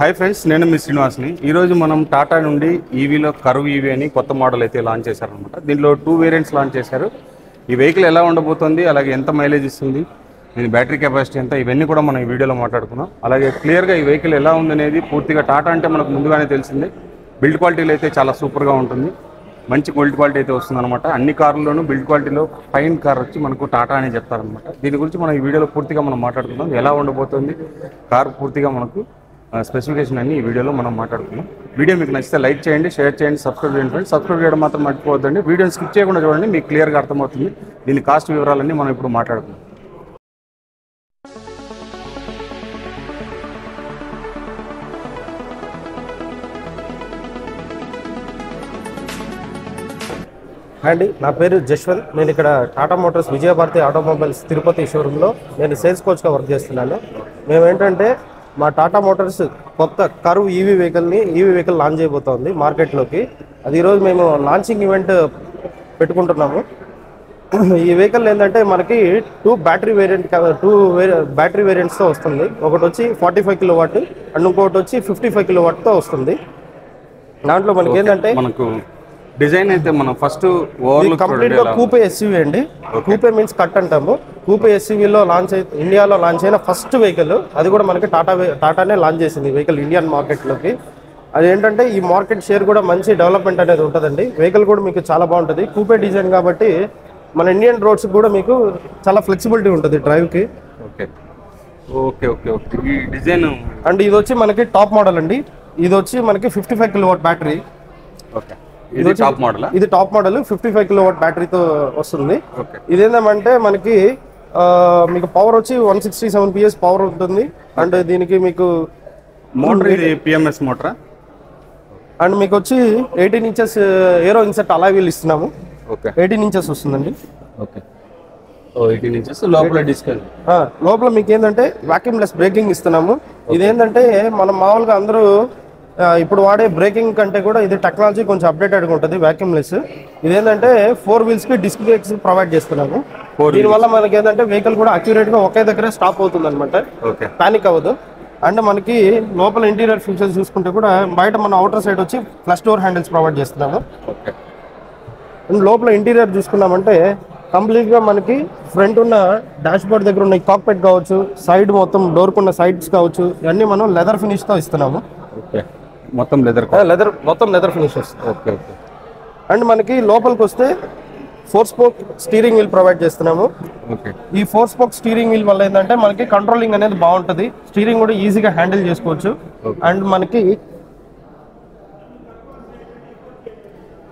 Hi friends, నేను మీ శ్రీనివాస్ని. ఈరోజు మనం టాటా నుండి ఈవీలో కర్వ్ ఈవీ అని కొత్త మోడల్ అయితే లాంచ్ చేశారనమాట. దీనిలో 2 వేరియంట్స్ లాంచ్ చేశారు. ఈ వెహికల్ ఎలా ఉండబోతుంది, అలాగే ఎంత మైలేజ్ ఇస్తుంది, దీని బ్యాటరీ కెపాసిటీ ఎంత, ఇవన్నీ కూడా మనం ఈ వీడియోలో మాట్లాడుకున్నాం. అలాగే క్లియర్గా ఈ వెహికల్ ఎలా ఉందనేది పూర్తిగా టాటా అంటే మనకు ముందుగానే తెలిసిందే. బిల్డ్ క్వాలిటీలో అయితే చాలా సూపర్గా ఉంటుంది, మంచి బిల్డ్ క్వాలిటీ అయితే వస్తుందన్నమాట. అన్ని కార్లలోనూ బిల్డ్ క్వాలిటీలో ఫైన్ కార్ వచ్చి మనకు టాటా అని చెప్తారనమాట. దీని గురించి మనం ఈ వీడియోలో పూర్తిగా మనం మాట్లాడుకుందాం. ఎలా ఉండబోతుంది కార్ పూర్తిగా మనకు స్పెసిఫికేషన్ అన్ని ఈ వీడియోలో మనం మాట్లాడుకున్నాం. వీడియో మీకు నచ్చితే లైక్ చేయండి, షేర్ చేయండి, సబ్స్క్రైబ్ చేయండి ఫ్రెండ్స్. సబ్స్క్రైబ్ చేయడం మాత్రం మర్చిపోవద్దండి. వీడియోని స్కిప్ చేయకుండా చూడండి, మీకు క్లియర్గా అర్థమవుతుంది. దీని కాస్ట్ వివరాలన్నీ మనం ఇప్పుడు మాట్లాడుకుందాం. అండి, నా పేరు జశ్వంత్. నేను ఇక్కడ టాటా మోటార్స్ విజయభారతి ఆటోమొబైల్స్ తిరుపతి షోరూంలో నేను సేల్స్ కోచ్గా వర్క్ చేస్తున్నాను. మేము ఏంటంటే మా టాటా మోటార్స్ కొత్త కర్వ్ ఈవీ వెహికల్ లాంచ్ చేయబోతోంది మార్కెట్లోకి. అది ఈరోజు మేము లాంచింగ్ ఈవెంట్ పెట్టుకుంటున్నాము. ఈ వెహికల్ ఏంటంటే మనకి 2 బ్యాటరీ వేరియంట్స్తో వస్తుంది. ఒకటి వచ్చి 45 కిలోవాట్ అండ్ ఇంకొకటి వచ్చి 55 కిలోవాట్తో వస్తుంది. దాంట్లో మనకి ఏంటంటే మనకు డిజైన్ అయితే మనం ఫస్ట్ కంప్లీట్ గా కూపే ఎస్యూవీ అండి. కూపే మీన్స్ కట్ అంటాము. కూపే ఎస్యూవీలో ఇండియాలో లాంచ్ అయిన ఫస్ట్ వెహికల్. అది కూడా మనకి టాటానే లాంచ్ చేసింది వెహికల్ ఇండియన్ మార్కెట్లోకి. అదేంటంటే ఈ మార్కెట్ షేర్ కూడా మంచి డెవలప్మెంట్ అనేది ఉంటుందండి. వెహికల్ కూడా మీకు చాలా బాగుంటుంది. కూపే డిజైన్ కాబట్టి మన ఇండియన్ రోడ్స్ కూడా మీకు చాలా ఫ్లెక్సిబిలిటీ ఉంటుంది డ్రైవ్కి. ఓకే ఓకే ఓకే ఓకే ఈ డిజైన్ అండ్ ఇది వచ్చి మనకి టాప్ మోడల్ అండి. ఇది వచ్చి మనకి 55 కిలోవాట్ బ్యాటరీ. ఓకే, ఇది టాప్ మోడల్. ఇది టాప్ మోడల్ 55 కిలోవాట్ బ్యాటరీతో వస్తుంది. ఇదేంటంటే మనకి మీకు పవర్ వచ్చి 167 PS పవర్ ఉంటుంది. అండ్ దీనికి మీకు మోటార్ ఇది పిఎంఎస్ మోటార్. అండ్ మీకు వచ్చి 18 ఇంచెస్ ఏరో ఇన్సెట్ అలా వీల్ ఇస్తున్నాము. ఓకే, 18 ఇంచెస్ వస్తుందండి. ఓకే, 18 ఇంచెస్ లోపల డిస్క్. లోపల మీకు ఏంటంటే వాక్యూమ్ లెస్ బ్రేకింగ్ ఇస్తున్నాము. ఇదేంటంటే మనం మామూలుగా అందరూ ఇప్పుడు వాడే బ్రేకింగ్ కంటే కూడా ఇది టెక్నాలజీ కొంచెం అప్డేటెడ్గా ఉంటుంది, వాక్యూమ్ లెస్. ఇదేంటంటే 4 వీల్స్కి డిస్క్ బ్రేక్స్ ప్రొవైడ్ చేస్తున్నాము. దీనివల్ల మనకి ఏంటంటే వెహికల్ కూడా అక్యురేట్గా ఒకే దగ్గర స్టాప్ అవుతుంది అనమాట, పానిక్ అవ్వదు. అండ్ మనకి లోపల ఇంటీరియర్ ఫీచర్స్ చూసుకుంటే కూడా బయట మన అవుటర్ సైడ్ వచ్చి ఫ్లష్ డోర్ హ్యాండిల్స్ ప్రొవైడ్ చేస్తున్నాము. అండ్ లోపల ఇంటీరియర్ చూసుకున్నామంటే కంప్లీట్గా మనకి ఫ్రంట్ ఉన్న డాష్ బోర్డ్ దగ్గర ఉన్న కాక్పిట్ కావచ్చు, సైడ్ మొత్తం డోర్కున్న సైడ్స్ కావచ్చు, ఇవన్నీ మనం లెదర్ ఫినిష్తో ఇస్తున్నాము. మొత్తం లెదర్ ఫినిష్ వస్తుంది. Okay okay. అండ్ మనకి లోపలికి వస్తే 4 స్పోక్ స్టీరింగ్ వీల్ ప్రొవైడ్ చేస్తున్నాము. ఓకే, ఈ 4 స్పోక్ స్టీరింగ్ వీల్ వల్ల ఏంటంటే మనకి కంట్రోలింగ్ అనేది బాగుంటుంది. స్టీరింగ్ కూడా ఈజీగా హ్యాండిల్ చేసుకోవచ్చు. అండ్ మనకి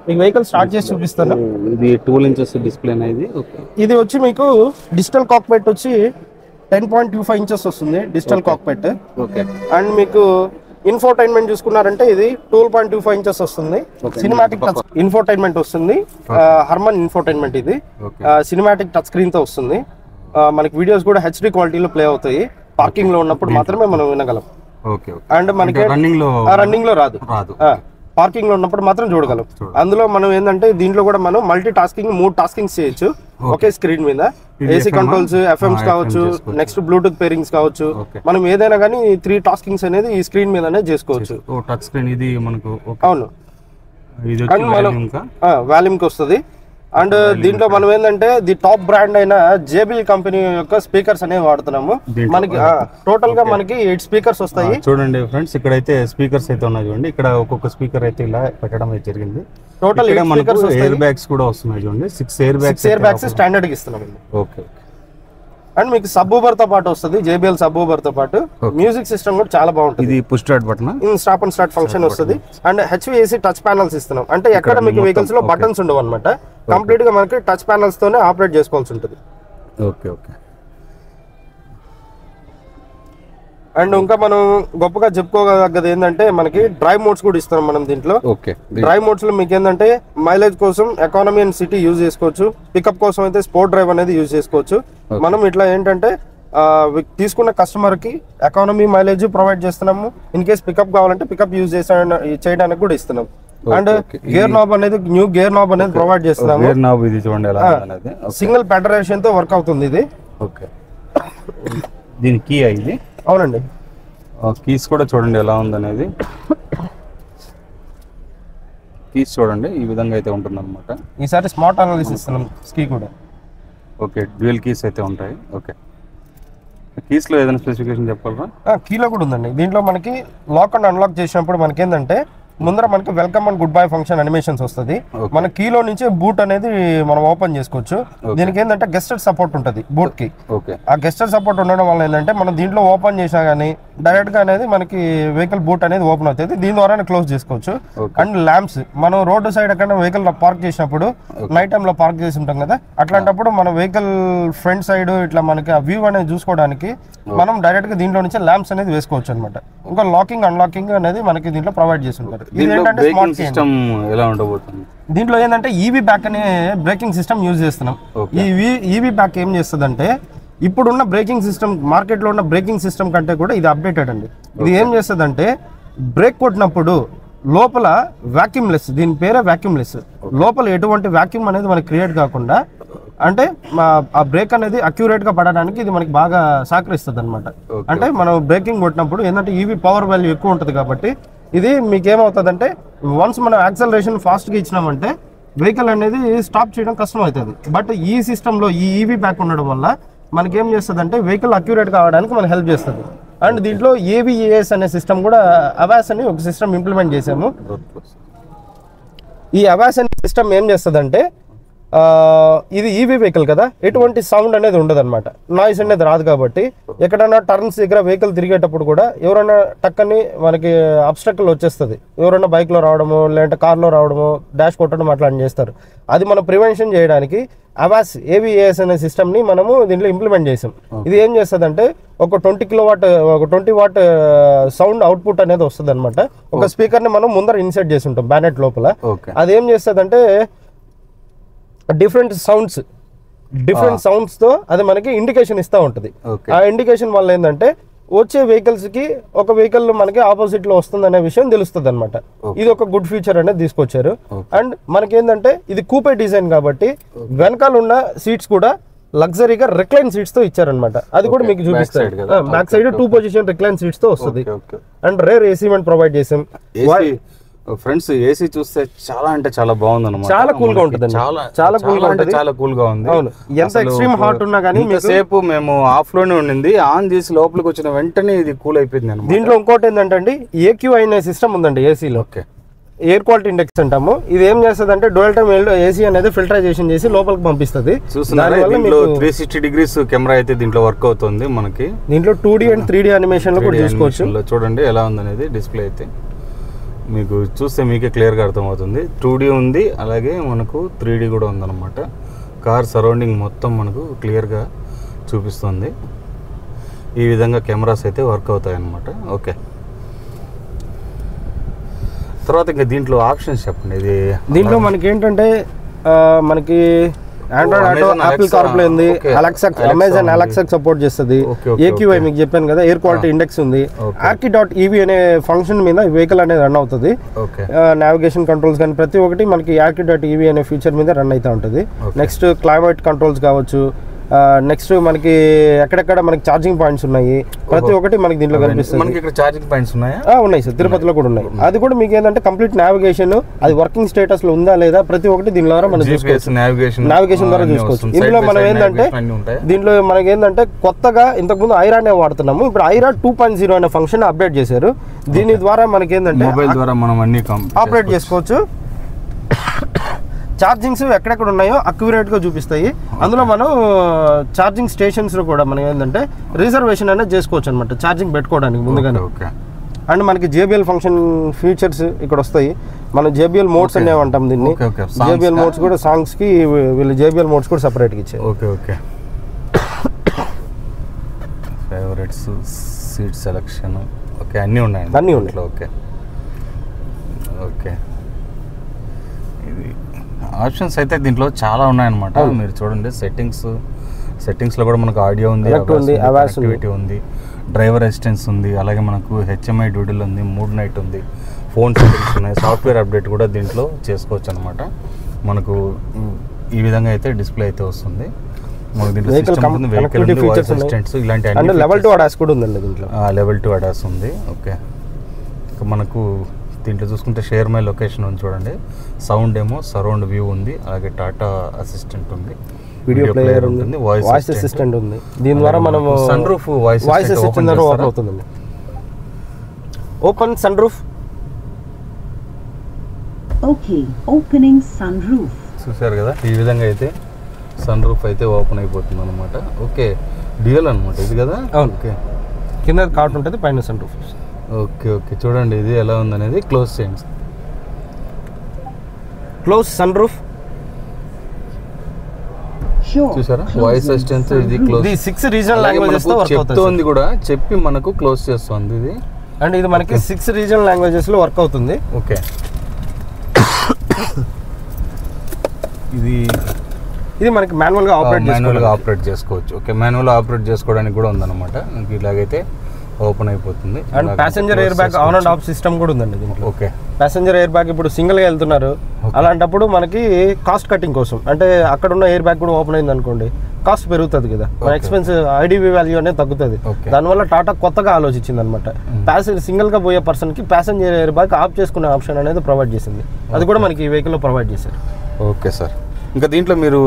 మీకు వెహికల్ స్టార్ట్ చేసి చూపిస్తాను. ఇది 12 ఇంచెస్ డిస్ప్లే అనేది. ఇది వచ్చి మీకు డిజిటల్ కాక్పిట్ వచ్చి 10.25 ఇంచెస్ వస్తుంది డిజిటల్ కాక్పిట్. ఓకే. అండ్ మీకు ఇన్ఫోటైన్మెంట్ చూసుకున్నారంటే ఇది 12.25 ఇంచెస్ వస్తుంది. సినిమాటిక్ టచ్ ఇన్ఫోటైన్మెంట్ వస్తుంది. హర్మన్ ఇన్ఫోటైన్మెంట్ ఇది. సినిమాటిక్ టచ్ స్క్రీన్ తో వస్తుంది. మనకి వీడియోస్ కూడా HD క్వాలిటీలో ప్లే అవుతాయి. పార్కింగ్ లో ఉన్నప్పుడు మాత్రమే మనం వినగలం. అండ్ మనకి రన్నింగ్ లో రాదు, పార్కింగ్ లో ఉన్నప్పుడు మాత్రం చూడగలం. అందులో మనం ఏంటంటే దీంట్లో కూడా మనం మల్టీ టాస్కింగ్ 3 టాస్కింగ్స్ చేయొచ్చు ఒకే స్క్రీన్ మీద. ఏసీ కంట్రోల్స్, ఎఫ్ఎంస్ కావచ్చు, నెక్స్ట్ బ్లూటూత్ పేరింగ్స్ కావచ్చు. మనం ఏదైనా కానీ 3 టాస్కింగ్స్ అనేది ఈ స్క్రీన్ మీదనే చేసుకోవచ్చు. అవును, వాల్యూమ్ కి వస్తుంది. అండ్ దీంట్లో మనం ఏంటంటే ది టాప్ బ్రాండ్ అయిన JBL కంపెనీ యొక్క స్పీకర్స్ అనేవి వాడుతున్నాము. మనకి టోటల్ గా మనకి 8 స్పీకర్స్ వస్తాయి. చూడండి ఫ్రెండ్స్, ఇక్కడ అయితే స్పీకర్స్ అయితే ఉన్నాయి చూడండి. ఇక్కడ ఒక్కొక్క స్పీకర్ అయితే ఇలా పెట్టడం అయితే జరిగింది. టోటల్ ఎయిర్ బ్యాగ్స్ కూడా వస్తున్నాయి చూడండి. 6 ఎయిర్ బ్యాగ్స్ స్టాండర్డ్ గా ఇస్తున్నాము. ఓకే. అండ్ మీకు సబ్ ఊబర్ తో పాటు వస్తుంది, JBL సబ్ ఊబర్ తో పాటు. మ్యూజిక్ సిస్టమ్ కూడా చాలా బాగుంటుంది. ఇది push start button, stop and start function వస్తుంది. అండ్ HVAC టచ్ ప్యానల్స్ ఇస్తున్నాం. అంటే ఎక్కడ మీకు వెహికల్స్ లో బటన్స్ ఉండవు అనమాట. కంప్లీట్ గా మనకి టచ్ ప్యానల్స్ తోనే ఆపరేట్ చేసుకోవాల్సి ఉంటుంది. Okay okay. అండ్ ఇంకా మనం గొప్పగా చెప్పుకోగలగది ఏంటంటే మనకి డ్రైవ్ మోడ్స్ కూడా ఇస్తున్నాం మనం దీంట్లో. డ్రైవ్ మోడ్స్ లో మీకు ఏంటంటే మైలేజ్ కోసం ఎకానమీ అండ్ సిటీ యూజ్ చేసుకోవచ్చు. పికప్ కోసం అయితే స్పోర్ట్ డ్రైవ్ అనేది యూజ్ చేసుకోవచ్చు. మనం ఇట్లా ఏంటంటే తీసుకున్న కస్టమర్ కి ఎకానమీ మైలేజ్ ప్రొవైడ్ చేస్తున్నాము. ఇన్ కేస్ పికప్ కావాలంటే పికప్ యూజ్ చేయడానికి కూడా ఇస్తున్నాం. అండ్ గేర్ నాబ్ అనేది న్యూ గేర్ నాబ్ అనేది ప్రొవైడ్ చేస్తున్నాము. సింగిల్ పెడరేషన్ తో వర్క్ అవుతుంది ఇది. దీని కీ ఇది. అవునండి. కీస్ కూడా చూడండి ఎలా ఉందనేది. కీస్ చూడండి ఈ విధంగా అయితే ఉంటుంది అనమాట. ఈసారి స్మార్ట్ అనాలిసిస్ ఇస్తున్నాం కీ కూడా. ఓకే, డ్యూయల్ కీస్ అయితే ఉంటాయి. ఓకే, కీస్లో ఏదైనా స్పెసిఫికేషన్ చెప్పగలరా? కీలో కూడా ఉందండి. దీంట్లో మనకి లాక్ అండ్ అన్లాక్ చేసినప్పుడు మనకి ఏంటంటే ముందర మనకి welcome and good bye function animations వస్తుంది. మన కీలో నుంచి బూట్ అనేది మనం ఓపెన్ చేసుకోవచ్చు. దీనికి ఏంటంటే గెస్టర్ సపోర్ట్ ఉంటుంది బూట్ కి. ఆ గెస్టర్ సపోర్ట్ ఉండడం వల్ల ఏంటంటే మనం దీంట్లో ఓపెన్ చేసినా కానీ డైరెక్ట్ గా అనేది మనకి వెహికల్ బూట్ అనేది ఓపెన్ అవుతుంది. దీని ద్వారా క్లోజ్ చేసుకోవచ్చు. అండ్ ల్యాంప్స్ మనం రోడ్డు సైడ్ ఎక్కడ వెహికల్ పార్క్ చేసినప్పుడు నైట్ టైమ్ లో పార్క్ చేసి ఉంటాం కదా, అట్లాంటప్పుడు మన వెహికల్ ఫ్రంట్ సైడ్ ఇట్లా మనకి ఆ వ్యూ అనేది చూసుకోవడానికి మనం డైరెక్ట్ గా దీంట్లో నుంచి ల్యాంప్స్ అనేది వేసుకోవచ్చు అనమాట. ఇంకా లాకింగ్ అన్లాకింగ్ అనేది మనకి దీంట్లో ప్రొవైడ్ చేసి ఉంటారు. దీంట్లో ఏంటంటే ఈవీ బ్యాక్ అనే బ్రేకింగ్ సిస్టమ్ యూజ్ చేస్తున్నాం. ఈ ఈవీ బ్యాక్ ఏం చేస్తుందంటే ఇప్పుడున్న బ్రేకింగ్ సిస్టమ్ మార్కెట్ లో ఉన్న బ్రేకింగ్ సిస్టమ్ కంటే కూడా ఇది అప్డేటెడ్ అండి. ఇది ఏం చేస్తుందంటే బ్రేక్ కొట్టినప్పుడు లోపల వాక్యూమ్ లెస్, దీని పేరే వాక్యూమ్ లెస్, లోపల ఎటువంటి వాక్యూమ్ అనేది మనకి క్రియేట్ కాకుండా అంటే ఆ బ్రేక్ అనేది అక్యూరేట్ గా పడడానికి ఇది మనకి బాగా సహకరిస్తుంది అనమాట. అంటే మనం బ్రేకింగ్ కొట్టినప్పుడు ఏంటంటే ఈవీ పవర్ వాల్యూ ఎక్కువ ఉంటుంది కాబట్టి ఇది మీకు ఏమవుతుందంటే వన్స్ మనం యాక్సలరేషన్ ఫాస్ట్ గా ఇచ్చినామంటే వెహికల్ అనేది స్టాప్ చేయడం కష్టం అవుతుంది. బట్ ఈ సిస్టమ్ లో ఈ ఈవీ బ్యాక్ ఉండడం వల్ల మనకి ఏం చేస్తుంది అంటే వెహికల్ అక్యూరేట్ కావడానికి మనకి హెల్ప్ చేస్తుంది. అండ్ దీంట్లో ఏవిఏఎస్ అనే సిస్టమ్ కూడా అవాస్ అని ఒక సిస్టమ్ ఇంప్లిమెంట్ చేసాము. ఈ అవాస్ అనే సిస్టమ్ ఏం చేస్తుంది ఇది ఈవీ వెహికల్ కదా, ఎటువంటి సౌండ్ అనేది ఉండదు అనమాట, నాయిస్ అనేది రాదు. కాబట్టి ఎక్కడైనా టర్న్స్ దగ్గర వెహికల్ తిరిగేటప్పుడు కూడా ఎవరైనా టక్కని మనకి అబ్స్ట్రక్ల్ వచ్చేస్తుంది, ఎవరైనా బైక్లో రావడము లేదంటే కార్లో రావడము డాష్ కొట్టడం అట్లా చేస్తారు. అది మనం ప్రివెన్షన్ చేయడానికి అవాస్ ఏవిఏఎస్ అనే సిస్టమ్ని మనము దీంట్లో ఇంప్లిమెంట్ చేసాం. ఇది ఏం చేస్తుంది అంటే ఒక 20 వాట్ సౌండ్ అవుట్పుట్ అనేది వస్తుంది అనమాట. ఒక స్పీకర్ని మనం ముందర ఇన్సర్ట్ చేసి ఉంటాం బ్యానెట్ లోపల. అది ఏం చేస్తుంది అంటే డిఫరెంట్ సౌండ్స్ తో అది మనకి ఇండికేషన్ ఇస్తూ ఉంటుంది. ఆ ఇండికేషన్ వల్ల ఏంటంటే వచ్చే వెహికల్స్ కి ఒక వెహికల్ మనకి ఆపోజిట్ లో వస్తుంది అనే విషయం తెలుస్తుంది అనమాట. ఇది ఒక గుడ్ ఫీచర్ అనేది తీసుకొచ్చారు. అండ్ మనకి ఏంటంటే ఇది కూపే డిజైన్ కాబట్టి వెనకాల ఉన్న సీట్స్ కూడా లగ్జరీగా రిక్లైన్ సీట్స్ తో ఇచ్చారనమాట. అది కూడా మీకు చూపిస్తారు. Back side 2 position recline seats తో వస్తుంది. And rare AC vent provide చేసాం. ఫ్రెండ్స్ ఏసీ చూస్తే చాలా అంటే చాలా బాగుంది అన్నమాట. చాలా కూల్ గా ఉంటుంది, చాలా కూల్ గా ఉంటుంది, చాలా కూల్ గా ఉంది. అవును, ఎంత ఎక్స్ట్రీమ్ హాట్ ఉన్నా కానీ సేపు మేము ఆఫ్ లోనే ఉండింది, ఆన్ చేసి లోపలికి వచ్చిన వెంటనే ఇది కూల్ అయిపోయింది అన్నమాట. దీంట్లో ఇంకోటి ఏంటంటే ఏక్యూఐ అనే సిస్టమ్ ఉందండి ఏసీలో. ఎయిర్ క్వాలిటీ ఇండెక్స్ అంటాము. ఇది ఏం చేస్తుంది అంటే డ్యూయల్ టైమ్ ఏసీ అనేది ఫిల్టరైజేషన్ చేసి లోపలికి పంపిస్తుంది. చూస్తున్నారా, దీంట్లో 360 డిగ్రీస్ కెమెరా అయితే దీంట్లో వర్క్ అవుతుంది మనకి. దీంట్లో 2D అండ్ 3D అనిమేషన్ లో కూడా చూసుకోవచ్చు. చూడండి ఎలా ఉందనేది డిస్ప్లే అయితే మీకు చూస్తే మీకే క్లియర్గా అర్థమవుతుంది. 2D ఉంది, అలాగే మనకు 3D కూడా ఉందన్నమాట. కార్ సరౌండింగ్ మొత్తం మనకు క్లియర్గా చూపిస్తుంది. ఈ విధంగా కెమెరాస్ అయితే వర్క్ అవుతాయి అన్నమాట. ఓకే, తర్వాత ఇంకా దీంట్లో ఆప్షన్స్ చెప్పండి. ఇది దీంట్లో మనకి ఏంటంటే మనకి ఆండ్రాయిడ్ ఆటో, యాపిల్ కార్ప్లే ఉంది, అలెక్సా, అమెజాన్ అలెక్సా సపోర్ట్ చేస్తుంది. ఏక్యూఐ మీకు చెప్పాను కదా, ఎయిర్ క్వాలిటీ ఇండెక్స్ ఉంది. ARKI.EV అనే ఫంక్షన్ మీద వెహికల్ అనేది రన్ అవుతుంది. నావిగేషన్ కంట్రోల్స్ కానీ ప్రతి ఒక్కటి మనకి ARKI.EV అనే ఫీచర్ మీద రన్ అవుతూ ఉంటుంది. నెక్స్ట్ క్లైమేట్ కంట్రోల్స్ కావచ్చు. నెక్స్ట్ మనకి ఎక్కడెక్కడ మనకి ఛార్జింగ్ పాయింట్స్ ఉన్నాయి, ప్రతి ఒక్కటి మనకి దీంట్లో కనిపిస్తుంది. మనకి ఇక్కడ ఛార్జింగ్ పాయింట్స్ ఉన్నాయా? ఉన్నాయి సార్, తిరుపతిలో కూడా ఉన్నాయి. అది కూడా మీకు ఏంటంటే కంప్లీట్ నావిగేషన్, అది వర్కింగ్ స్టేటస్ లో ఉందా లేదా ప్రతి ఒక్కటి దీని ద్వారా మనం చూసుకోవచ్చు. నావిగేషన్ ద్వారా చూసుకోవచ్చు. ఇందులో మనం ఏంటంటే దీంట్లో మనకి ఏంటంటే కొత్తగా ఇంతకుముందు ఐరానే వాడుతున్నాము, ఇప్పుడు ఐరా 2.0 అనే ఫంక్షన్ అప్డేట్ చేశారు. దీని ద్వారా మనకి ఏంటంటే మొబైల్ ద్వారా మనం అన్ని ఆపరేట్ చేసుకోవచ్చు. ఛార్జింగ్స్ ఎక్కడెక్కడ ఉన్నాయో అక్యురేట్ గా చూపిస్తాయి. అందులో మనం ఛార్జింగ్ స్టేషన్స్ లో కూడా మనం ఏంటంటే రిజర్వేషన్ అనేది చేసుకోవచ్చు అనమాట, ఛార్జింగ్ పెట్టుకోవడానికి ముందుగానే. అండ్ మనకి JBL ఫంక్షన్ ఫీచర్స్ ఇక్కడ వస్తాయి. మనం JBL మోడ్స్ అనేవి అంటాం దీన్ని. JBL మోడ్స్ కూడా సాంగ్స్ కి వీళ్ళు JBL మోడ్స్ కూడా సెపరేట్ గా ఇచ్చారు. Okay favourites, seat selection, okay అన్నీ ఉన్నాయి. ఓకే ఇది ఆప్షన్స్ అయితే దీంట్లో చాలా ఉన్నాయన్నమాట. మీరు చూడండి, సెట్టింగ్స్లో కూడా మనకు ఆడియో ఉంది, యాక్టివిటీ ఉంది, డ్రైవర్ అసిస్టెన్స్ ఉంది, అలాగే మనకు HMI డ్యూటీలు ఉంది, మూడ్ నైట్ ఉంది, ఫోన్ సెట్టింగ్స్ ఉన్నాయి, సాఫ్ట్వేర్ అప్డేట్ కూడా దీంట్లో చేసుకోవచ్చు అనమాట. మనకు ఈ విధంగా అయితే డిస్ప్లే అయితే వస్తుంది. వెహికల్ కనెక్టివిటీ ఫీచర్స్ ఇలాంటి అండ్ లెవెల్ 2 ADAS కూడా ఉందండి దీంట్లో. లెవెల్ 2 ADAS ఉంది. ఓకే, మనకు దీంట్లో చూసుకుంటే షేర్ మై లొకేషన్ ఉంది చూడండి. సౌండ్ ఏమో సరౌండ్ వ్యూ ఉంది, అలాగే టాటా అసిస్టెంట్ ఉంది, వీడియో ప్లేయర్ ఉంది, వాయిస్ అసిస్టెంట్ ఉంది. దీని ద్వారా మనం సన్ రూఫ్ వాయిస్ అసిస్టెంట్ ద్వారా ఓపెన్ అవుతుందండి. Open sun roof. Okay, opening sun roof. చూసారు కదా, ఈ విధంగా అయితే సన్ రూఫ్ అయితే ఓపెన్ అయిపోతుంది అనమాట. ఓకే, డ్యూయల్ అనమాట ఇది కదా. ఓకే, కింద కార్ట్ ఉంటుంది, పైన సన్ రూఫ్. ఓకే ఓకే, చూడండి ఇది ఎలా ఉందనేది. క్లోజ్ చేయండి. Close sun roof. చూసారా, వాయిస్ అసిస్టెంట్ ఇది క్లోజ్. ఇది 6 రీజనల్ లాంగ్వేజెస్ తో వర్క్ అవుతుంది కూడా, చెప్పి మనకు క్లోజ్ చేస్తుంది ఇది. అండ్ ఇది మనకి 6 రీజనల్ లాంగ్వేజెస్ లో వర్క్ అవుతుంది. ఓకే, ఇది మనకి మాన్యువల్ గా ఆపరేట్ చేసుకోవచ్చు. ఓకే, మాన్యువల్ ఆపరేట్ చేసుకోవడానికి కూడా ఉందన్నమాట. ఇలాగైతే ఓపెన్ అయిపోతుంది. And passenger air bag on and of system కూడా ఉందండి దీంట్లో. ఓకే, ప్యాసింజర్ ఎయిర్ బ్యాగ్ ఇప్పుడు సింగిల్ గా వెళ్తున్నారు, అలాంటప్పుడు మనకి కాస్ట్ కటింగ్ కోసం, అంటే అక్కడ ఉన్న ఎయిర్ బ్యాగ్ కూడా ఓపెన్ అయింది అనుకోండి, కాస్ట్ పెరుగుతుంది కదా, మన ఎక్స్పెన్స్ ఐడివి వాల్యూ అనేది తగ్గుతుంది. దానివల్ల టాటా కొత్తగా ఆలోచించింది అనమాట. సింగిల్ గా పోయే పర్సన్ కి ప్యాసింజర్ ఎయిర్ బ్యాగ్ ఆఫ్ చేసుకునే ఆప్షన్ అనేది ప్రొవైడ్ చేసింది. అది కూడా మనకి ఈ వెహికల్ లో ప్రొవైడ్ చేశారు. ఓకే సార్, ఇంకా దీంట్లో మీరు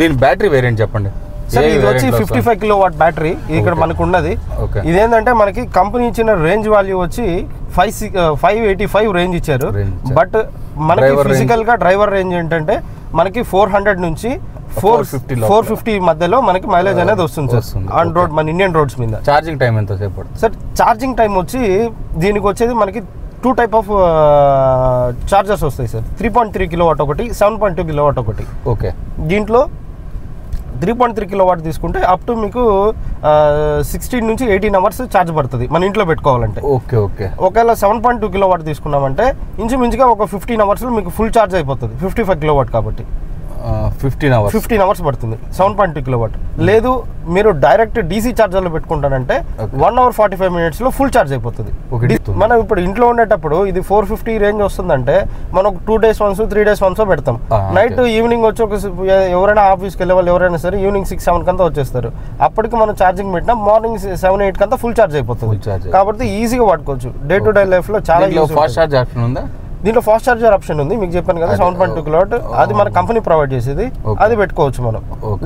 దీని బ్యాటరీ వేరియంట్ చెప్పండి. సార్ ఇది వచ్చి 55 కిలోవాట్ బ్యాటరీ ఇక్కడ మనకు ఉన్నది. ఇదేంటంటే మనకి కంపెనీ ఇచ్చిన రేంజ్ వాల్యూ వచ్చి 585 రేంజ్ ఇచ్చారు. బట్ మనకి ఫిజికల్ గా డ్రైవర్ రేంజ్ ఏంటంటే మనకి 400 నుంచి 450 మధ్యలో మనకి మైలేజ్ అనేది వస్తుంది సార్ ఆన్ రోడ్, మన ఇండియన్ రోడ్స్ మీద. ఛార్జింగ్ టైం ఎంత సేపు పడుతుంది సార్? ఛార్జింగ్ టైం వచ్చి దీనికి వచ్చేది మనకి 2 టైప్ ఆఫ్ చార్జర్స్ వస్తాయి సార్. 3.3 కిలోవాట్ ఒకటి, 7.2 కిలోవాట్ ఒకటి. ఓకే, దీంట్లో 3.3 కిలోవాట్ తీసుకుంటే అప్ టు మీకు 16 నుంచి 18 అవర్స్ ఛార్జ్ పడుతుంది మన ఇంట్లో పెట్టుకోవాలంటే. ఓకే ఓకే, ఒకవేళ 7.2 కిలోవాట్ తీసుకున్నామంటే ఇంచుమించుగా ఒక 15 అవర్స్లో మీకు ఫుల్ ఛార్జ్ అయిపోతుంది. 55 కిలోవాట్ కాబట్టి 15 అవర్స్ పడుతుంది 7.2 కిలోవాట్. లేదు మీరు డైరెక్ట్ డీసీ ఛార్జర్లో పెట్టుకుంటానంటే 1 అవర్ 45 మినిట్స్లో ఫుల్ ఛార్జ్ అయిపోతుంది. మనం ఇప్పుడు ఇంట్లో ఉండేటప్పుడు ఇది 450 రేంజ్ వస్తుందంటే మనం 2 days వన్స్ 3 days వన్స్ పెడతాం. నైట్ ఈవినింగ్ వచ్చి ఒక ఎవరైనా ఆఫీస్కి వెళ్ళే వాళ్ళు ఎవరైనా సరే ఈవినింగ్ 6-7 కంతా వచ్చేస్తారు. అప్పటికి మనం ఛార్జింగ్ పెట్టినా మార్నింగ్ 7-8 కంతా ఫుల్ ఛార్జ్ అయిపోతుంది. కాబట్టి ఈజీగా వాడుకోవచ్చు. డే టు డే లైఫ్లో చాలా ఫాస్ట్ ఛార్జ్ ఆప్షన్ ఉందా? దీంట్లో ఫాస్ట్ ఛార్జర్ ఆప్షన్ ఉంది, మీకు చెప్పాను కదా 7.2 కిలోవాట్, అది మన కంపెనీ ప్రొవైడ్ చేసేది, అది పెట్టుకోవచ్చు మనం.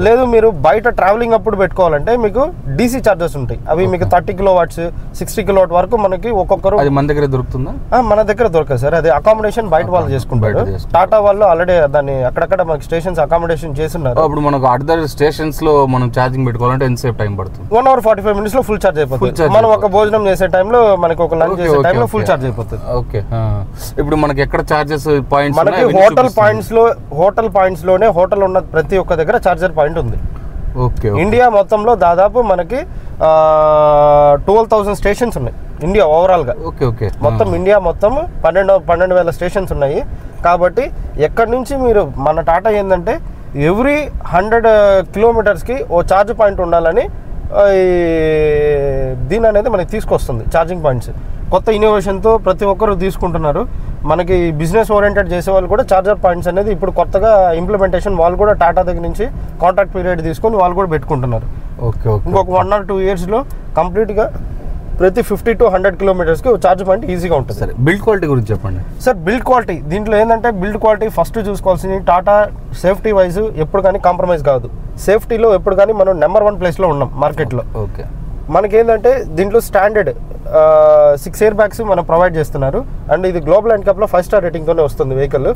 లేదు మీరు బయట ట్రావెలింగ్ అప్పుడు పెట్టుకోవాలంటే మీకు డీసీ ఛార్జర్స్ ఉంటాయి, అవి మీకు 30 కిలోవాట్స్ 60 కిలోవాట్ వరకు మనకి ఒక్కొక్కరు. మన దగ్గర దొరుకుతుందా? మన దగ్గర దొరకదు సార్, అది అకామిడేషన్ బయట వాళ్ళు చేసుకుంటారు. టాటా వాళ్ళు ఆల్రెడీ దాన్ని అక్కడక్కడ మనకి స్టేషన్స్ అకామిడేషన్ చేస్తున్నారు. ఇప్పుడు మనకు అదర్ స్టేషన్స్ లో మనం ఛార్జింగ్ పెట్టుకోవాలంటే ఎంతసేపు టైం పడుతుంది? 1 అవర్ 45 మినిట్స్ లో ఫుల్ ఛార్జ్ అయిపోతుంది. మనం ఒక భోజనం చేసే టైంలో మనకి ఒక లంచ్ చేసే టైంలో ఫుల్ ఛార్జ్ అయిపోతుంది. ఓకే, ఇప్పుడు మనకి ఎక్కడ ఛార్జెస్ పాయింట్స్? మనకి హోటల్ పాయింట్స్ లోనే హోటల్ ఉన్న ప్రతి ఒక్క దగ్గర ఛార్జర్ పాయింట్ ఉంది. ఓకే, ఇండియా మొత్తంలో దాదాపు మనకి 12,000 స్టేషన్స్ ఉన్నాయి ఇండియా ఓవరాల్ గా. ఓకే ఓకే, మొత్తం ఇండియా మొత్తం 12,000 స్టేషన్స్ ఉన్నాయి. కాబట్టి ఎక్కడి నుంచి మీరు మన టాటా ఏంటంటే ఎవ్రీ 100 కిలోమీటర్స్కి ఓ ఛార్జ్ పాయింట్ ఉండాలని దీని అనేది మనకి తీసుకొస్తుంది. ఛార్జింగ్ పాయింట్స్ కొత్త ఇన్నోవేషన్తో ప్రతి ఒక్కరు తీసుకుంటున్నారు. మనకి బిజినెస్ ఓరియంటెడ్ చేసే వాళ్ళు కూడా ఛార్జర్ పాయింట్స్ అనేది ఇప్పుడు కొత్తగా ఇంప్లిమెంటేషన్ వాళ్ళు కూడా టాటా దగ్గర నుంచి కాంట్రాక్ట్ పీరియడ్ తీసుకొని వాళ్ళు కూడా పెట్టుకుంటున్నారు. ఓకే ఓకే, ఇంకొక 1 or 2 ఇయర్స్లో కంప్లీట్గా ప్రతి 50 to 100 కిలోమీటర్స్కి ఛార్జ్ పాయింట్ ఈజీగా ఉంటుంది. సరే, బిల్డ్ క్వాలిటీ గురించి చెప్పండి సార్. బిల్డ్ క్వాలిటీ దీంట్లో ఏంటంటే బిల్డ్ క్వాలిటీ ఫస్ట్ చూసుకోవాల్సింది టాటా సేఫ్టీ వైజ్ ఎప్పుడు కానీ కాంప్రమైజ్ కాదు. సేఫ్టీలో ఎప్పుడు కానీ మనం నెంబర్ 1 ప్లేస్లో ఉన్నాం మార్కెట్లో. ఓకే, మనకేంటంటే దీంట్లో స్టాండర్డ్ 6 ఎయిర్ బ్యాగ్స్ మనం ప్రొవైడ్ చేస్తున్నారు. అండ్ ఇది గ్లోబల్ అండ్ కప్లో 5 స్టార్ రేటింగ్తోనే వస్తుంది వెహికల్.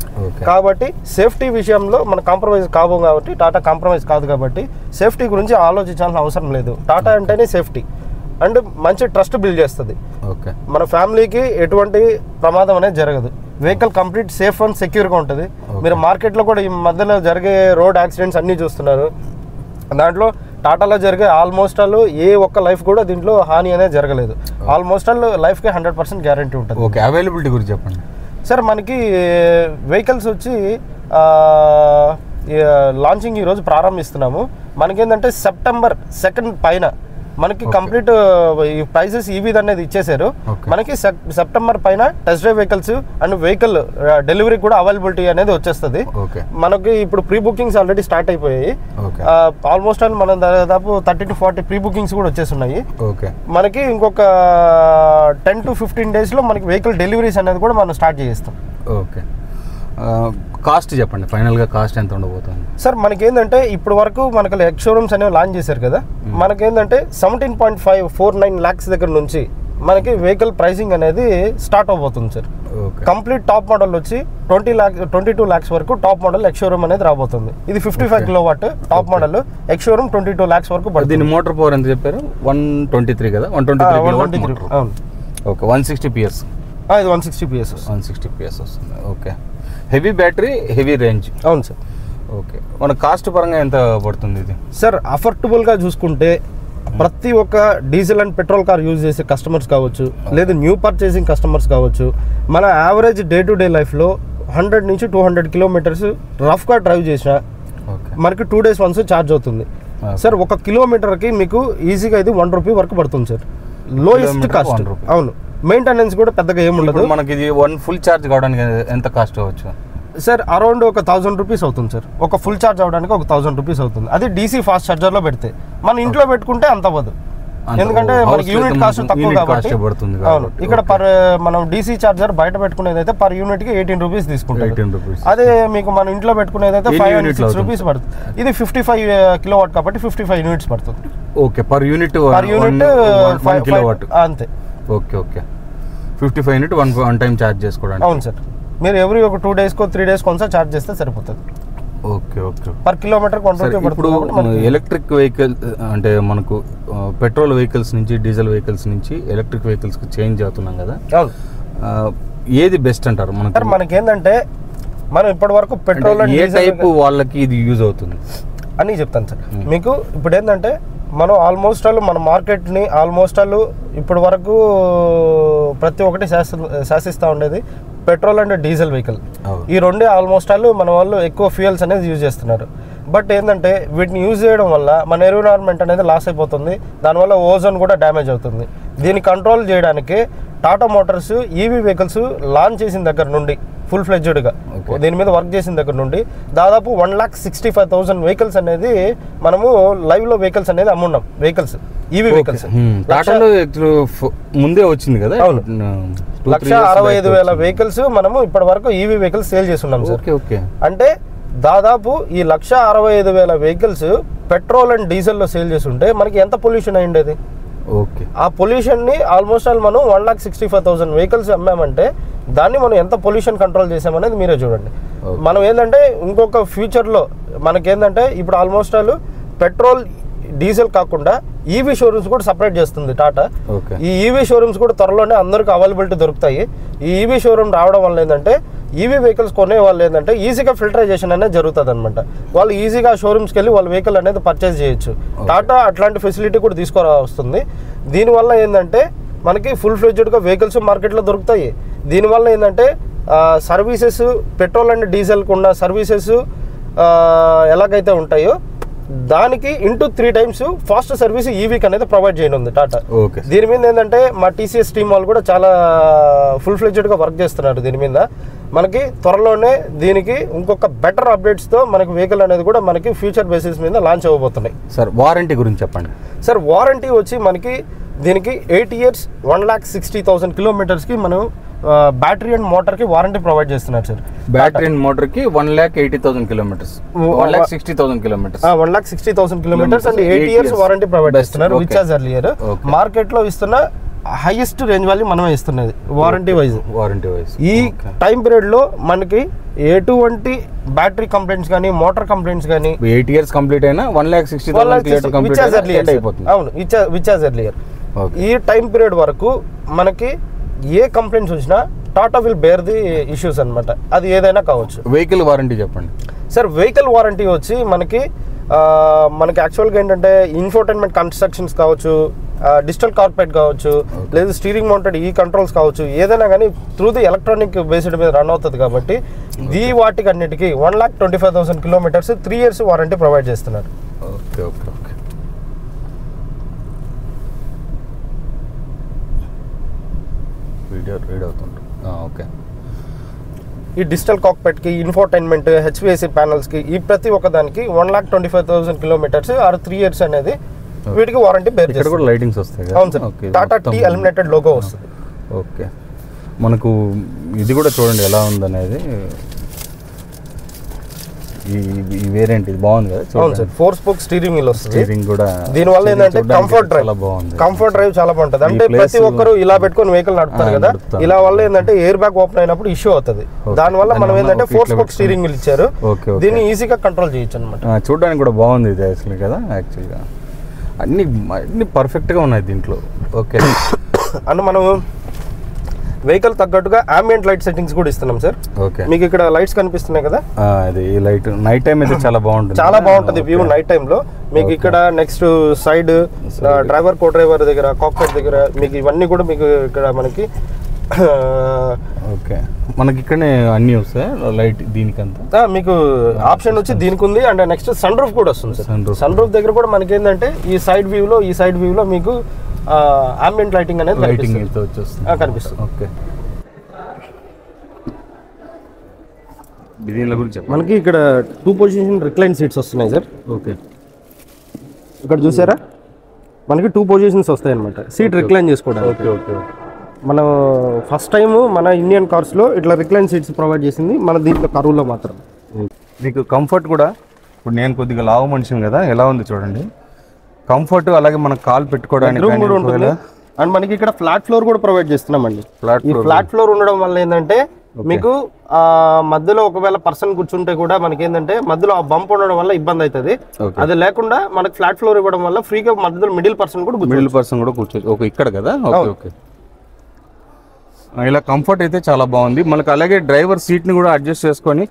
కాబట్టి సేఫ్టీ విషయంలో మన కాంప్రమైజ్ కావు కాబట్టి టాటా కాంప్రమైజ్ కాదు కాబట్టి సేఫ్టీ గురించి ఆలోచించాల్సిన అవసరం లేదు. టాటా అంటేనే సేఫ్టీ అండ్ మంచి ట్రస్ట్ బిల్డ్ చేస్తుంది. ఓకే, మన ఫ్యామిలీకి ఎటువంటి ప్రమాదం అనేది జరగదు. వెహికల్ కంప్లీట్ సేఫ్ అండ్ సెక్యూర్గా ఉంటుంది. మీరు మార్కెట్లో కూడా ఈ మధ్యలో జరిగే రోడ్ యాక్సిడెంట్స్ అన్నీ చూస్తున్నారు. దాంట్లో టాటాలో జరిగే ఆల్మోస్ట్ ఆల్ ఏ ఒక్క లైఫ్ కూడా దీంట్లో హాని అనేది జరగలేదు. ఆల్మోస్ట్ ఆల్ లైఫ్కి 100% గ్యారంటీ ఉంటుంది. ఓకే, అవైలబిలిటీ గురించి చెప్పండి సార్. మనకి వెహికల్స్ వచ్చి లాంచింగ్ ఈరోజు ప్రారంభిస్తున్నాము. మనకేంటంటే September 2 పైన మనకి కంప్లీట్ ఈ ప్రైసెస్ ఈవీ అనేది ఇచ్చేసారు. Okay. మనకి సెప్టెంబర్ పైన test drive vehicles and vehicle delivery కూడా అవైలబిలిటీ అనేది వచ్చేస్తుంది. ఓకే మనకి ఇప్పుడు ప్రీ బుకింగ్స్ ఆల్రెడీ స్టార్ట్ అయిపోయాయి. ఓకే ఆల్మోస్ట్ ఆల్ మనం దాదాపు 30 to 40 ప్రీ బుకింగ్స్ కూడా వచ్చేస్తున్నాయి. ఓకే మనకి ఇంకొక 10 to 15 డేస్లో మనకి వెహికల్ డెలివరీస్ అనేది కూడా మనం స్టార్ట్ చేస్తాం. ఓకే కాస్ట్ చెప్పండి, ఫైనల్గా కాస్ట్ ఎంత ఉండబోతుంది? సార్ మనకేంటంటే ఇప్పుడు వరకు మనకి ఎక్స్ షోరూమ్స్ అనేవి లాంచ్ చేశారు కదా, మనకేంటంటే 17.549 lakhs దగ్గర నుంచి మనకి వెహికల్ ప్రైసింగ్ అనేది స్టార్ట్ అవబోతుంది sir. Okay complete top model వచ్చి 22 lakhs వరకు టాప్ మోడల్ ఎక్స్ షోరూమ్ అనేది రాబోతుంది. ఇది 55 kilowatt top model ex showroom 22 lakhs వరకు పడుతుంది. దీని మోటార్ పవర్ ఎంత చెప్పారు? 123 కదా, 123 అవును. Okay 160 PS. ఇది 160 PS 160 PS వస్తుంది. Okay heavy battery, heavy range. అవును సార్. ఓకే మన కాస్ట్ పరంగా ఎంత పడుతుంది ఇది? సార్ అఫోర్డబుల్గా చూసుకుంటే ప్రతి ఒక్క diesel and petrol car use చేసే కస్టమర్స్ కావచ్చు, లేదా న్యూ పర్చేసింగ్ కస్టమర్స్ కావచ్చు, మన యావరేజ్ డే టు డే లైఫ్లో 100 నుంచి 200 kilometers రఫ్గా డ్రైవ్ చేసినా మనకి 2 days వన్స్ ఛార్జ్ అవుతుంది. సార్ 1 kilometerకి మీకు ఈజీగా ఇది 1 rupee వరకు పడుతుంది సార్, లోయెస్ట్ కాస్ట్. అవును, మెయింటెనెన్స్ కూడా పెద్దగా ఏముండదు. మనకి ఇది 1 full ఛార్జ్ కావడానికి ఎంత కాస్ట్ అవ్వచ్చు? సార్ అరౌండ్ ఒక 1000 rupees అవుతుంది సార్. ఒక ఫుల్ ఛార్జ్ అవడానికి ఒక 1000 rupees అవుతుంది. అది డీసీ ఫాస్ట్ ఛార్జర్లో పెడితే, మన ఇంట్లో పెట్టుకుంటే అంత అవ్వదు, ఎందుకంటే మనకి యూనిట్ కాస్ట్ తక్కువ కాబట్టి. అవును, ఇక్కడ మనం డీసీ ఛార్జర్ బయట పెట్టుకునేది అయితే పర్ యూనిట్కి 18 rupees తీసుకుంటాం. అదే మీకు మన ఇంట్లో పెట్టుకునేది అయితే 506 rupees పడుతుంది. ఇది 55 kilowatt కాబట్టి 55 units పడుతుంది. ఓకే పర్ యూనిట్ 1 kilowatt అంతే. Okay okay 55 unit one time charge చేసుకోవడానికి. అవును సార్, మీరు ఎవరి ఒక 2 days 3 days కొంచెం ఛార్జ్ చేస్తే సరిపోతుంది. ఓకే ఓకే పర్ కిలోమీటర్ ఇప్పుడు ఎలక్ట్రిక్ వెహికల్ అంటే మనకు పెట్రోల్ వెహికల్స్ నుంచి డీజిల్ వెహికల్స్ నుంచి ఎలక్ట్రిక్ వెహికల్స్కి చేంజ్ అవుతున్నాం కదా, ఏది బెస్ట్ అంటారు మనకు? మనకేంటంటే మనం ఇప్పటి వరకు పెట్రోల్ ఏ టైప్ వాళ్ళకి ఇది యూజ్ అవుతుంది అని చెప్తాను సార్. మీకు ఇప్పుడు ఏంటంటే మనం ఆల్మోస్ట్ ఆల్ మన మార్కెట్ని ఆల్మోస్ట్ ఆల్ ఇప్పటి వరకు ప్రతి ఒక్కటి శాసిస్తూ ఉండేది పెట్రోల్ అండ్ డీజిల్ వెహికల్. ఈ రెండే ఆల్మోస్ట్ ఆల్ మన వాళ్ళు ఎక్కువ ఫ్యూయల్స్ అనేది యూజ్ చేస్తున్నారు. బట్ ఏంటంటే వీటిని యూజ్ చేయడం వల్ల మన ఎన్విరాన్మెంట్ అనేది లాస్ అయిపోతుంది, దానివల్ల ఓజోన్ కూడా డ్యామేజ్ అవుతుంది. దీన్ని కంట్రోల్ చేయడానికి Tata Motors EV vehicles launch చేసిన దగ్గర నుండి ఫుల్ ఫ్లెడ్జ్డ్గా దీని మీద వర్క్ చేసిన దగ్గర నుండి దాదాపు 1,65,000 వెహికల్స్ అనేది మనము లైవ్లో వెహికల్స్ అనేది అమ్మున్నాం. వెహికల్స్ ఈవీ వెహికల్స్ ముందే వచ్చింది కదా. అవును, 1,65,000 వెహికల్స్ మనము ఇప్పటి వరకు ఈవీ వెహికల్స్ సేల్ చేస్తున్నాం సార్. అంటే దాదాపు ఈ 1,65,000 వెహికల్స్ పెట్రోల్ అండ్ డీజిల్లో సేల్ చేస్తుంటే మనకి ఎంత పొల్యూషన్ అయ్యిండేది? ఓకే, ఆ పొల్యూషన్ని ఆల్మోస్ట్ ఆల్ మనం 1,65,000 వెహికల్స్ అమ్మామంటే దాన్ని మనం ఎంత పొల్యూషన్ కంట్రోల్ చేసామనేది మీరే చూడండి. మనం ఏంటంటే ఇంకొక ఫ్యూచర్లో మనకేంటంటే ఇప్పుడు ఆల్మోస్ట్ ఆల్ పెట్రోల్ డీజిల్ కాకుండా ఈవీ షోరూమ్స్ కూడా సపరేట్ చేస్తుంది టాటా. ఈ ఈవీ షోరూమ్స్ కూడా త్వరలోనే అందరికి అవైలబిలిటీ దొరుకుతాయి. ఈ ఈవీ షోరూమ్ రావడం వల్ల ఏంటంటే ఈవీ వెహికల్స్ కొనే వాళ్ళు ఏంటంటే ఈజీగా ఫిల్టరైజేషన్ అనేది జరుగుతుంది అనమాట. వాళ్ళు ఈజీగా షోరూమ్స్కి వెళ్ళి వాళ్ళ వెహికల్ అనేది పర్చేస్ చేయొచ్చు. టాటా అట్లాంటి ఫెసిలిటీ కూడా తీసుకురావస్తుంది. దీనివల్ల ఏంటంటే మనకి ఫుల్ ఫ్లెడ్జ్డ్గా వెహికల్స్ మార్కెట్లో దొరుకుతాయి. దీనివల్ల ఏంటంటే సర్వీసెస్ పెట్రోల్ అండ్ డీజిల్కి ఉన్న సర్వీసెస్ ఎలాగైతే ఉంటాయో దానికి ఇంటూ 3 times ఫాస్ట్ సర్వీస్ ఈవీకి అనేది ప్రొవైడ్ చేయనుంది టాటా. దీని మీద ఏంటంటే మా టీసీఎస్ టీమ్ వాళ్ళు కూడా చాలా ఫుల్ ఫ్లెడ్జ్డ్గా వర్క్ చేస్తున్నారు దీని మీద. మనకి త్వరలోనే దీనికి ఇంకొక బెటర్ అప్డేట్స్తో మనకి వెహికల్ అనేది కూడా మనకి ఫ్యూచర్ బేసిస్ మీద లాంచ్ అవ్వబోతున్నాయి. సార్ వారంటీ గురించి చెప్పండి. సార్ వారంటీ వచ్చి మనకి దీనికి 8 years 1,60,000 kilometersకి మనం బ్యాటరీ అండ్ మోటార్కి వారంటీ ప్రొవైడ్ చేస్తున్నారు సార్. బ్యాటరీ అండ్ మోటార్కి 1,80,000 kilometers, 1,60,000 kilometers, 1,60,000 kilometers అండ్ 8 years వారంటీ ప్రొవైడ్ చేస్తున్నారు. విచ్ యాజ్ ఎర్లియర్ మార్కెట్లో ఇస్తున్న హైయెస్ట్ రేంజ్ వాల్యూ మనమే ఇస్తున్నది వారంటీ వైజ్. ఈ టైం పీరియడ్ లో మనకి ఎటువంటి బ్యాటరీ కంప్లైంట్స్ కానీ మోటార్ కంప్లైంట్స్ కానీ 8 years కంప్లీట్ అయినా 1,60,000 అయిపోతుంది. అవును, విచ్ యాజ్ ఎర్లియర్. ఈ టైం పీరియడ్ వరకు మనకి ఏ కంప్లైంట్స్ వచ్చినా Tata will bear the issues అనమాట. అది ఏదైనా కావచ్చు. వెహికల్ వారంటీ చెప్పండి సార్. వెహికల్ వారంటీ వచ్చి మనకి యాక్చువల్గా ఏంటంటే ఇన్ఫోటైన్మెంట్ కన్స్ట్రక్షన్స్ కావచ్చు, డిజిటల్ కార్పెట్ కావచ్చు, లేదా స్టీరింగ్ మౌంటెడ్ ఈ కంట్రోల్స్ కావచ్చు, ఏదైనా కానీ త్రూ ది ఎలక్ట్రానిక్ బేస్డ్ మీద రన్ అవుతుంది కాబట్టి వాటికి అన్నిటికీ 1,25,000 kilometers 3 years వారంటీ ప్రొవైడ్ చేస్తున్నారు. ఓకే ఓకే ఓకే రీడ్ అవుతుంటారు. ఓకే. ఈ డిజిటల్ కాక్పిట్ కి, ఇన్ఫోటైన్మెంట్, హెచ్విఎసి ప్యానల్స్ కి, ఈ ప్రతి ఒక్క దానికి 1,25,000 కిలోమీటర్స్ ఆర్ 3 years అనేది వీటికి వారంటీ బేర్ చేస్తారు. ఇక్కడ కూడా లైటింగ్స్ వస్తాయి. అవును sir, Tata T eliminated logo వస్తుంది. ఓకే. మనకు ఇది కూడా చూడండి ఎలా ఉందనేది. ఈ వేరియంట్ ఇది బాగుంది కదా. అవును సార్, 4 spoke స్టీరింగ్ వీల్ వస్తుంది. స్టీరింగ్ కూడా దీని వల్ల ఏంటంటే కంఫర్ట్ డ్రైవ్ చాలా బాగుంటుంది. అంటే ప్రతి ఒక్కరు ఇలా పెట్టుకొని వెహికల్ నడుపుతారు కదా, ఇలా వల్ల ఏంటంటే ఎయిర్ బ్యాగ్ ఓపెన్ అయినప్పుడు ఇష్యూ అవుతుంది. దాని వల్ల మనం ఏంటంటే 4 spoke స్టీరింగ్ వీల్ ఇచ్చారు, దీన్ని ఈజీగా కంట్రోల్ చేయొచ్చు అనమాట. చూడడానికి కూడా బాగుంది ఇది యాక్చువల్లీ కదా. యాక్చువల్గా అన్ని పర్ఫెక్ట్గా ఉన్నాయి దీంట్లో. ఓకే. అండ్ మనం వెహికల్ తగ్గట్టుగా అంబియంట్ లైట్ సెట్టింగ్స్ కూడా ఇస్తున్నాం సార్. ఓకే. మీకు ఇక్కడ లైట్స్ కనిపిస్తున్నాయి కదా, అది ఈ లైట్ నైట్ టైం అయితే చాలా బాగుంటుంది. చాలా బాగుంటుంది వ్యూ నైట్ టైం లో. మీకు ఇక్కడ నెక్స్ట్ సైడ్ డ్రైవర్, కో డ్రైవర్ దగ్గర, కాక్పిట్ దగ్గర మీకు ఇవన్నీ కూడా మీకు ఇక్కడ మనకి ఓకే. మనకి ఇక్కడనే అన్ని వస్తాయి లైట్ దీనికంతా. మీకు ఆప్షన్ వచ్చి దీనికి ఉంది. అండ్ నెక్స్ట్ సన్ రూఫ్ కూడా వస్తుంది సార్. సన్ రూఫ్ దగ్గర కూడా మనకి ఏంటంటే ఈ సైడ్ వ్యూలో మీకు అంబియంట్ లైటింగ్ అనేది కనిపిస్తుంది. ఓకే. దీనిల గురించి మనకి ఇక్కడ 2 position రిక్లైన్ సీట్స్ వస్తున్నాయి సార్. ఓకే. ఇక్కడ చూసారా, మనకి 2 positions వస్తాయి అనమాట సీట్ రిక్లైన్ చేసుకోవడానికి. ఓకే. ఓకే. మనం ఫస్ట్ టైం మన ఇండియన్ కార్స్లో ఇట్లా రిక్లైన్ సీట్స్ ప్రొవైడ్ చేసింది మన దీంట్లో కరువులో మాత్రం. మీకు కంఫర్ట్ కూడా, ఇప్పుడు నేను కొద్దిగా లావు మనిషిని కదా, ఎలా ఉంది చూడండి కంఫర్ట్. అలాగే మన కాల్ పెట్టుకోవడానికి రూమ్ కూడా ఉంటుంది. అండ్ మనకి ఇక్కడ ఫ్లాట్ ఫ్లోర్ కూడా ప్రొవైడ్ చేస్తున్నామండి. ఈ ఫ్లాట్ ఫ్లోర్ ఉండడం వల్ల ఏంటంటే మీకు మధ్యలో ఒకవేళ పర్సన్ కూర్చుంటే కూడా మనకి ఏంటంటే మధ్యలో ఆ బంప్ ఉండడం వల్ల ఇబ్బంది అవుతుంది. అది లేకుండా మనకి ఫ్లాట్ ఫ్లోర్ ఇవ్వడం వల్ల ఫ్రీగా మధ్యలో మిడిల్ పర్సన్ కూడా కూర్చోవచ్చు. ఓకే. ఇక్కడ కదా. ఓకే. ఓకే. ఇలా కంఫర్ట్ అయితే చాలా బాగుంది. మనకు అలాగే డ్రైవర్ సీట్ ని కూడా అడ్జస్ట్ చేసుకొని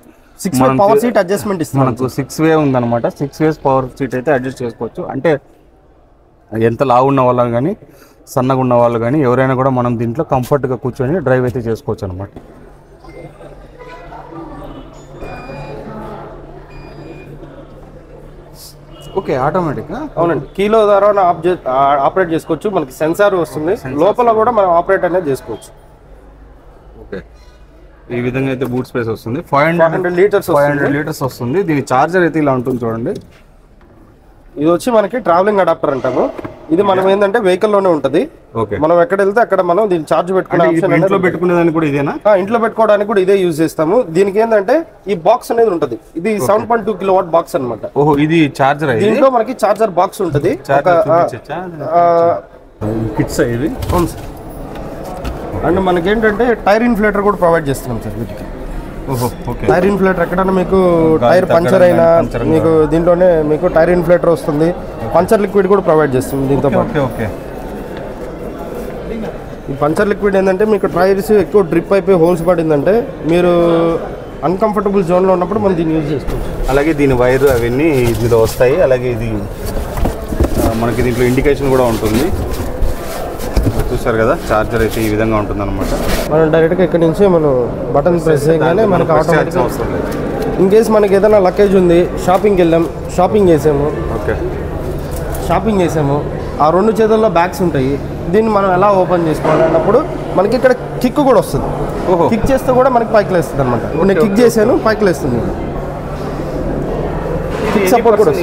6 way పవర్ సీట్ అడ్జస్ట్మెంట్ ఇస్తుంది. మనకు 6 way ఉందన్నమాట. 6 ways పవర్ సీట్ అయితే అడ్జస్ట్ చేసుకోవచ్చు. అంటే ఎంత లావు ఉన్న వాళ్ళు కానీ, సన్నగా ఉన్న వాళ్ళు కానీ ఎవరైనా కూడా మనం దీంట్లో కంఫర్ట్గా కూర్చొని డ్రైవ్ అయితే చేసుకోవచ్చు అనమాట. ఓకే. ఆటోమేటిక్. అవునండి, కీలో ద్వారా ఆపరేట్ చేసుకోవచ్చు. మనకి సెన్సార్ వస్తుంది లోపల కూడా మనం ఆపరేట్ అనేది చేసుకోవచ్చు. ఓకే. ఈ విధంగా అయితే బూట్ స్పేస్ వస్తుంది. 500 లీటర్స్ వస్తుంది. దీని చార్జర్ అయితే ఇలా ఉంటుంది చూడండి. ఇది వచ్చి మనకి ట్రావెలింగ్ అడాప్టర్ అంటాము. ఇది మనం ఏంటంటే వెహికల్ లోనే ఉంటది. మనం ఎక్కడ వెళ్తే అక్కడ మనం దీన్ని చార్జ్ పెట్టుకునే ఆప్షన్. ఇంట్లో పెట్టుకునేదానికి కూడా ఇదేనా? ఇంట్లో పెట్టుకోవడానికి కూడా ఇదే యూజ్ చేస్తాము. దీనికి ఏంటంటే ఈ బాక్స్ అనేది ఉంటది. ఇది 7.2 kilowatt బాక్స్ అనమాట. ఓహో, ఇది చార్జర్. దీంట్లో మనకి చార్జర్ బాక్స్ ఉంటది. కిట్స్ ఇది. అవును సార్. అండ్ మనకి ఏంటంటే టైర్ ఇన్ఫ్లేటర్ కూడా ప్రొవైడ్ చేస్తున్నాం సార్ వీటికి. టైర్ ఇన్ఫ్లేటర్ ఎక్కడన్నా మీకు టైర్ పంచర్ అయినా మీకు దీంట్లోనే మీకు టైర్ ఇన్ఫ్లేటర్ వస్తుంది. పంచర్ లిక్విడ్ కూడా ప్రొవైడ్ చేస్తుంది దీంతో పాటు. ఈ పంచర్ లిక్విడ్ ఏంటంటే మీకు టైర్స్ ఎక్కువ డ్రిప్ అయిపోయి హోల్స్ పడిందంటే మీరు అన్కంఫర్టబుల్ జోన్లో ఉన్నప్పుడు మనం దీన్ని యూజ్ చేసుకోవచ్చు. అలాగే దీని వైర్ అవన్నీ ఇందులో వస్తాయి. అలాగే ఇది మనకి దీంట్లో ఇండికేషన్ కూడా ఉంటుంది. చూసారు కదా, చార్జర్ అయితే ఈ విధంగా ఉంటుంది అనమాట. మనం డైరెక్ట్గా ఇక్కడ నుంచి మనం బటన్ ప్రెస్ చేయగానే మనకు ఆటోమేటిక్గా అవసరం లేదు. ఇన్ కేస్ మనకి ఏదైనా లగేజ్ ఉంది, షాపింగ్కి వెళ్ళాం, షాపింగ్ చేసాము, ఆ 2 చేతుల్లో బ్యాగ్స్ ఉంటాయి. దీన్ని మనం ఎలా ఓపెన్ చేసుకోవాలి అన్నప్పుడు మనకి ఇక్కడ కిక్ కూడా వస్తుంది. కిక్ చేస్తే కూడా మనకి పైకి లేస్తుంది అనమాట. నేను కిక్ చేశాను, పైకి లేస్తుంది. కిక్ సపోర్ట్ కూడా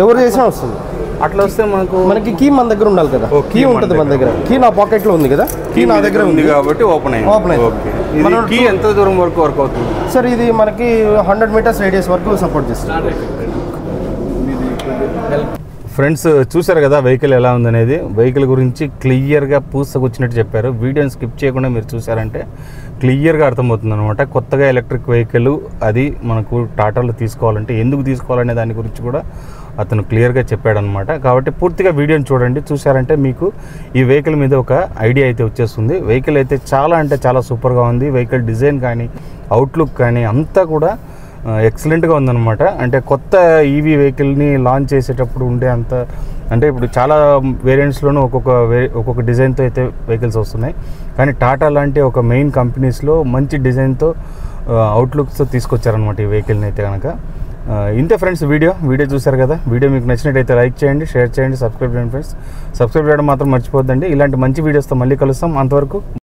ఎవరు చేసినా వస్తుంది. అట్లా వస్తే మనకి కీ మన దగ్గర ఉండాలి కదా. కీ ఉంటుంది మన దగ్గర. కీ నా పాకెట్లో ఉంది కదా, కీ నా దగ్గర ఉంది కాబట్టి ఓపెన్ అయింది. కీ ఎంత దూరం వరకు వర్క్ అవుతుంది సార్? ఇది మనకి 100 meters రేడియస్ వరకు సపోర్ట్ చేస్తుంది. ఫ్రెండ్స్ చూసారు కదా వెహికల్ ఎలా ఉందనేది. వెహికల్ గురించి క్లియర్గా పూసకొచ్చినట్టు చెప్పారు. వీడియోని స్కిప్ చేయకుండా మీరు చూసారంటే క్లియర్గా అర్థమవుతుంది అనమాట. కొత్తగా ఎలక్ట్రిక్ వెహికల్ అది మనకు టాటాలో తీసుకోవాలంటే ఎందుకు తీసుకోవాలనే దాని గురించి కూడా అతను క్లియర్గా చెప్పాడనమాట. కాబట్టి పూర్తిగా వీడియోని చూడండి. చూసారంటే మీకు ఈ వెహికల్ మీద ఒక ఐడియా అయితే వచ్చేస్తుంది. వెహికల్ అయితే చాలా అంటే చాలా సూపర్గా ఉంది. వెహికల్ డిజైన్ కానీ అవుట్లుక్ కానీ అంతా కూడా ఎక్సలెంట్గా ఉందన్నమాట. అంటే కొత్త ఈవీ వెహికల్ని లాంచ్ చేసేటప్పుడు ఉండే అంత అంటే ఇప్పుడు చాలా వేరియంట్స్లోనూ ఒక్కొక్క డిజైన్తో అయితే వెహికల్స్ వస్తున్నాయి. కానీ టాటా లాంటి ఒక మెయిన్ కంపెనీస్లో మంచి డిజైన్తో అవుట్లుక్స్తో తీసుకొచ్చారనమాట ఈ వెహికల్ని అయితే కనుక. ఇంతే ఫ్రెండ్స్ వీడియో చూసారు కదా. వీడియో మీకు నచ్చినట్టయితే లైక్ చేయండి, షేర్ చేయండి, సబ్స్క్రైబ్ చేయండి ఫ్రెండ్స్. సబ్స్క్రైబ్ చేయడం మాత్రం మర్చిపోద్దండి. ఇలాంటి మంచి వీడియోస్తో మళ్ళీ కలుస్తాం. అంతవరకు